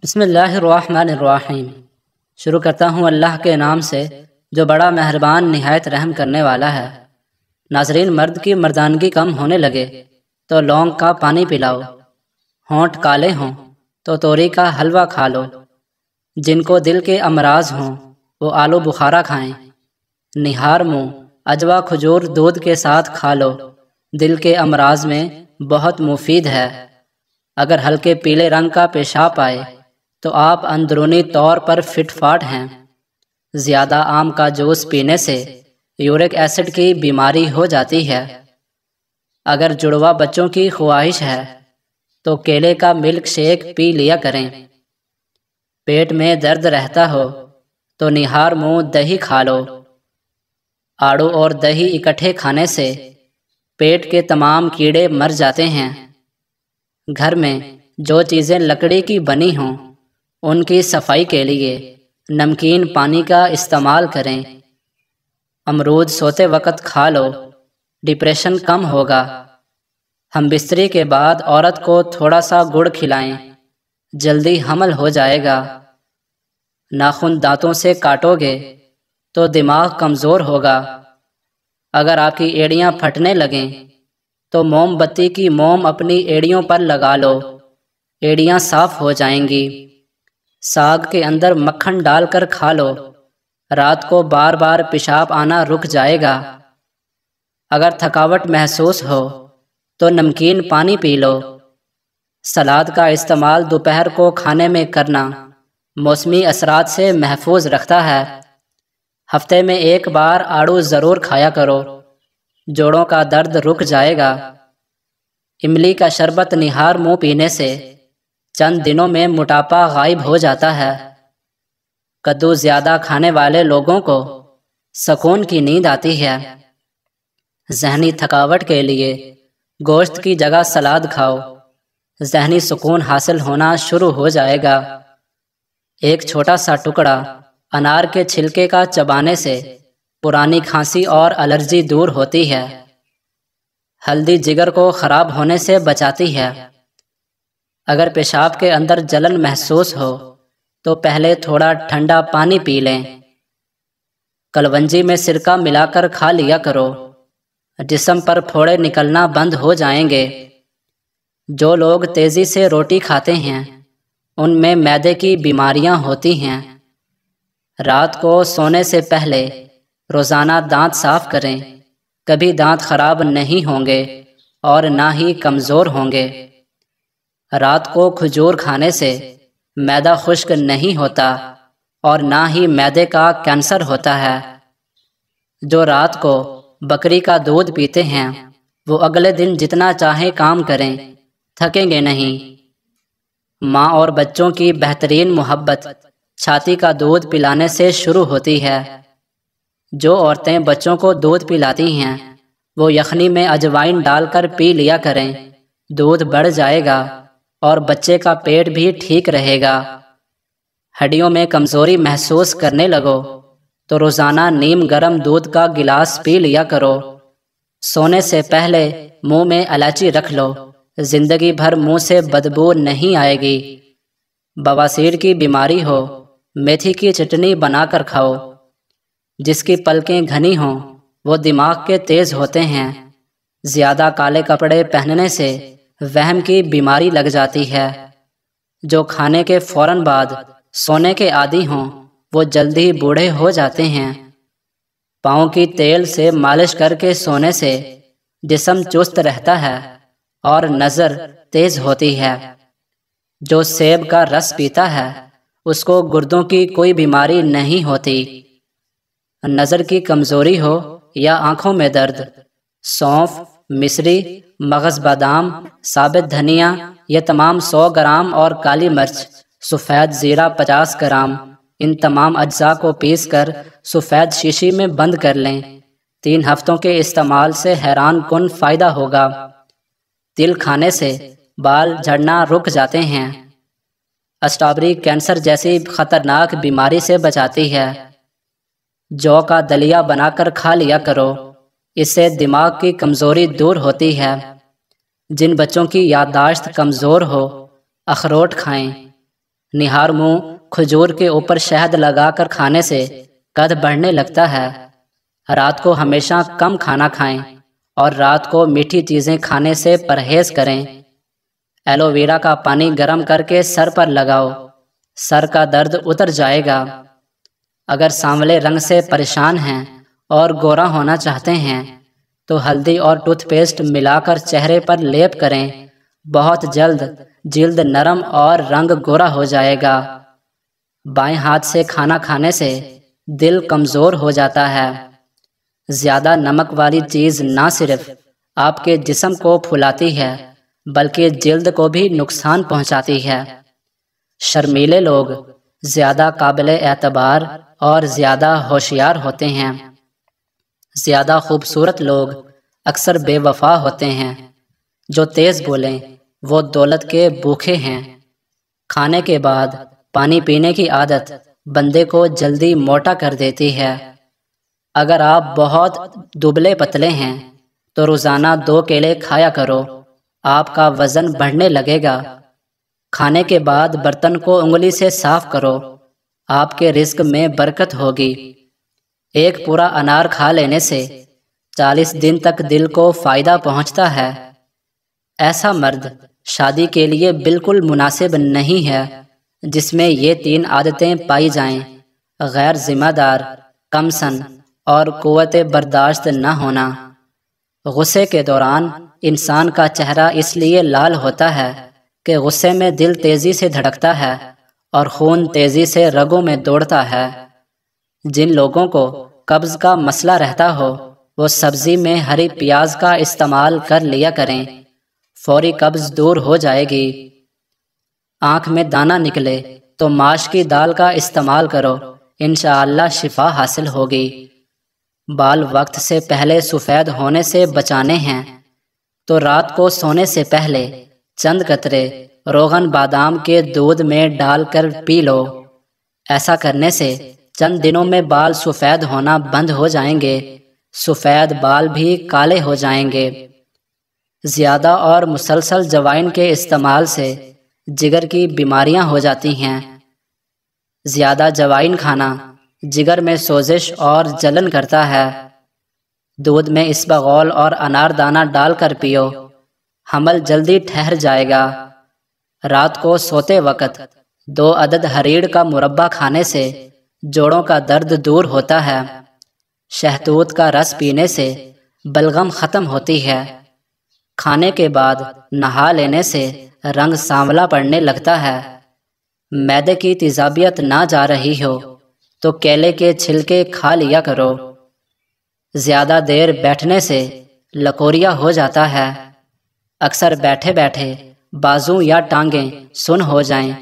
بسم اللہ الرحمن الرحیم۔ شروع کرتا ہوں اللہ کے نام سے جو بڑا مہربان نہایت رحم کرنے والا ہے۔ ناظرین، مرد کی مردانگی کم ہونے لگے تو لونگ کا پانی پلاؤ، ہونٹ کالے ہوں تو توری کا حلوہ کھا لو، جن کو دل کے امراض ہوں وہ آلو بخارا کھائیں، نہار منہ اجوا کھجور دودھ کے ساتھ کھا لو، دل کے امراض میں بہت مفید ہے۔ اگر ہلکے پیلے رنگ کا پیشاب آئے تو آپ اندرونی طور پر فٹ فاٹ ہیں۔ زیادہ آم کا جوس پینے سے یورک ایسڈ کی بیماری ہو جاتی ہے۔ اگر جڑواں بچوں کی خواہش ہے تو کیلے کا ملک شیک پی لیا کریں۔ پیٹ میں درد رہتا ہو تو نہار منہ دہی کھا لو۔ آڑو اور دہی اکٹھے کھانے سے پیٹ کے تمام کیڑے مر جاتے ہیں۔ گھر میں جو چیزیں لکڑی کی بنی ہوں ان کی صفائی کے لیے نمکین پانی کا استعمال کریں۔ امرود سوتے وقت کھا لو، ڈپریشن کم ہوگا۔ ہم بستری کے بعد عورت کو تھوڑا سا گڑ کھلائیں، جلدی حمل ہو جائے گا۔ ناخن دانتوں سے کاٹو گے تو دماغ کمزور ہوگا۔ اگر آپ کی ایڑیاں پھٹنے لگیں تو موم بتی کی موم اپنی ایڑیوں پر لگا لو، ایڑیاں صاف ہو جائیں گی۔ ساگ کے اندر مکھن ڈال کر کھا لو، رات کو بار بار پیشاب آنا رک جائے گا۔ اگر تھکاوٹ محسوس ہو تو نمکین پانی پی لو۔ سلاد کا استعمال دوپہر کو کھانے میں کرنا موسمی اثرات سے محفوظ رکھتا ہے۔ ہفتے میں ایک بار آڑو ضرور کھایا کرو، جوڑوں کا درد رک جائے گا۔ املی کا شربت نہار منہ پینے سے چند دنوں میں موٹاپا غائب ہو جاتا ہے۔ کدو زیادہ کھانے والے لوگوں کو سکون کی نیند آتی ہے۔ ذہنی تھکاوٹ کے لیے گوشت کی جگہ سلاد کھاؤ، ذہنی سکون حاصل ہونا شروع ہو جائے گا۔ ایک چھوٹا سا ٹکڑا انار کے چھلکے کا چبانے سے پرانی کھانسی اور الرجی دور ہوتی ہے۔ ہلدی جگر کو خراب ہونے سے بچاتی ہے۔ اگر پیشاب کے اندر جلن محسوس ہو تو پہلے تھوڑا ٹھنڈا پانی پی لیں۔ کلونجی میں سرکہ ملا کر کھا لیا کرو، جسم پر پھوڑے نکلنا بند ہو جائیں گے۔ جو لوگ تیزی سے روٹی کھاتے ہیں ان میں معدے کی بیماریاں ہوتی ہیں۔ رات کو سونے سے پہلے روزانہ دانت صاف کریں، کبھی دانت خراب نہیں ہوں گے اور نہ ہی کمزور ہوں گے۔ رات کو کھجور کھانے سے معدہ خشک نہیں ہوتا اور نہ ہی معدے کا کینسر ہوتا ہے۔ جو رات کو بکری کا دودھ پیتے ہیں وہ اگلے دن جتنا چاہیں کام کریں، تھکیں گے نہیں۔ ماں اور بچوں کی بہترین محبت چھاتی کا دودھ پلانے سے شروع ہوتی ہے۔ جو عورتیں بچوں کو دودھ پلاتی ہیں وہ یخنی میں اجوائن ڈال کر پی لیا کریں، دودھ بڑھ جائے گا اور بچے کا پیٹ بھی ٹھیک رہے گا۔ ہڈیوں میں کمزوری محسوس کرنے لگو تو روزانہ نیم گرم دودھ کا گلاس پی لیا کرو۔ سونے سے پہلے منہ میں الائچی رکھ لو، زندگی بھر منہ سے بدبو نہیں آئے گی۔ بواسیر کی بیماری ہو، میتھی کی چٹنی بنا کر کھاؤ۔ جس کی پلکیں گھنی ہوں وہ دماغ کے تیز ہوتے ہیں۔ زیادہ کالے کپڑے پہننے سے وہم کی بیماری لگ جاتی ہے۔ جو کھانے کے فوراً بعد سونے کے عادی ہوں وہ جلدی بوڑھے ہو جاتے ہیں۔ پاؤں کی تیل سے مالش کر کے سونے سے جسم چست رہتا ہے اور نظر تیز ہوتی ہے۔ جو سیب کا رس پیتا ہے اس کو گردوں کی کوئی بیماری نہیں ہوتی۔ نظر کی کمزوری ہو یا آنکھوں میں درد، سونف، مصری، مغز بادام، ثابت دھنیا یہ تمام 100 گرام اور کالی مرچ، سفید زیرہ 50 گرام، ان تمام اجزاء کو پیس کر سفید شیشی میں بند کر لیں۔ 3 ہفتوں کے استعمال سے حیران کن فائدہ ہوگا۔ تل کھانے سے بال جھڑنا رک جاتے ہیں۔ اسٹرابری کینسر جیسی خطرناک بیماری سے بچاتی ہے۔ جو کا دلیا بنا کر کھا لیا کرو، اس سے دماغ کی کمزوری دور ہوتی ہے۔ جن بچوں کی یادداشت کمزور ہو اخروٹ کھائیں۔ نہار منہ کھجور کے اوپر شہد لگا کر کھانے سے قد بڑھنے لگتا ہے۔ رات کو ہمیشہ کم کھانا کھائیں اور رات کو میٹھی چیزیں کھانے سے پرہیز کریں۔ ایلو ویرا کا پانی گرم کر کے سر پر لگاؤ، سر کا درد اتر جائے گا۔ اگر سانولے رنگ سے پریشان ہیں اور گورا ہونا چاہتے ہیں تو ہلدی اور ٹوتھ پیسٹ ملا کر چہرے پر لیپ کریں، بہت جلد جلد نرم اور رنگ گورا ہو جائے گا۔ بائیں ہاتھ سے کھانا کھانے سے دل کمزور ہو جاتا ہے۔ زیادہ نمک والی چیز نہ صرف آپ کے جسم کو پھلاتی ہے بلکہ جلد کو بھی نقصان پہنچاتی ہے۔ شرمیلے لوگ زیادہ قابل اعتبار اور زیادہ ہوشیار ہوتے ہیں۔ زیادہ خوبصورت لوگ اکثر بے وفا ہوتے ہیں۔ جو تیز بولیں وہ دولت کے بھوکے ہیں۔ کھانے کے بعد پانی پینے کی عادت بندے کو جلدی موٹا کر دیتی ہے۔ اگر آپ بہت دبلے پتلے ہیں تو روزانہ 2 کیلے کھایا کرو، آپ کا وزن بڑھنے لگے گا۔ کھانے کے بعد برتن کو انگلی سے صاف کرو، آپ کے رزق میں برکت ہوگی۔ ایک پورا انار کھا لینے سے 40 دن تک دل کو فائدہ پہنچتا ہے۔ ایسا مرد شادی کے لیے بالکل مناسب نہیں ہے جس میں یہ 3 عادتیں پائی جائیں: غیر ذمہ دار، کم سن اور قوت برداشت نہ ہونا۔ غصے کے دوران انسان کا چہرہ اس لیے لال ہوتا ہے کہ غصے میں دل تیزی سے دھڑکتا ہے اور خون تیزی سے رگوں میں دوڑتا ہے۔ جن لوگوں کو قبض کا مسئلہ رہتا ہو وہ سبزی میں ہری پیاز کا استعمال کر لیا کریں، فوری قبض دور ہو جائے گی۔ آنکھ میں دانہ نکلے تو ماش کی دال کا استعمال کرو، انشاءاللہ شفا حاصل ہوگی۔ بال وقت سے پہلے سفید ہونے سے بچانے ہیں تو رات کو سونے سے پہلے چند قطرے روغن بادام کے دودھ میں ڈال کر پی لو۔ ایسا کرنے سے چند دنوں میں بال سفید ہونا بند ہو جائیں گے، سفید بال بھی کالے ہو جائیں گے۔ زیادہ اور مسلسل جوائن کے استعمال سے جگر کی بیماریاں ہو جاتی ہیں۔ زیادہ جوائن کھانا جگر میں سوزش اور جلن کرتا ہے۔ دودھ میں اسبغول اور انار دانہ ڈال کر پیو، حمل جلدی ٹھہر جائے گا۔ رات کو سوتے وقت 2 عدد ہریڑ کا مربع کھانے سے جوڑوں کا درد دور ہوتا ہے۔ شہتوت کا رس پینے سے بلغم ختم ہوتی ہے۔ کھانے کے بعد نہا لینے سے رنگ سانولا پڑنے لگتا ہے۔ معدے کی تیزابیت نہ جا رہی ہو تو کیلے کے چھلکے کھا لیا کرو۔ زیادہ دیر بیٹھنے سے لکوریا ہو جاتا ہے۔ اکثر بیٹھے بیٹھے بازو یا ٹانگیں سن ہو جائیں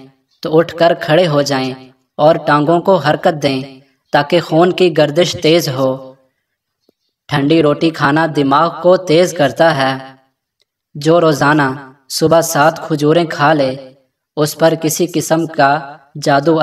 تو اٹھ کر کھڑے ہو جائیں اور ٹانگوں کو حرکت دیں تاکہ خون کی گردش تیز ہو۔ ٹھنڈی روٹی کھانا دماغ کو تیز کرتا ہے۔ جو روزانہ صبح 7 کھجوریں کھا لے اس پر کسی قسم کا جادو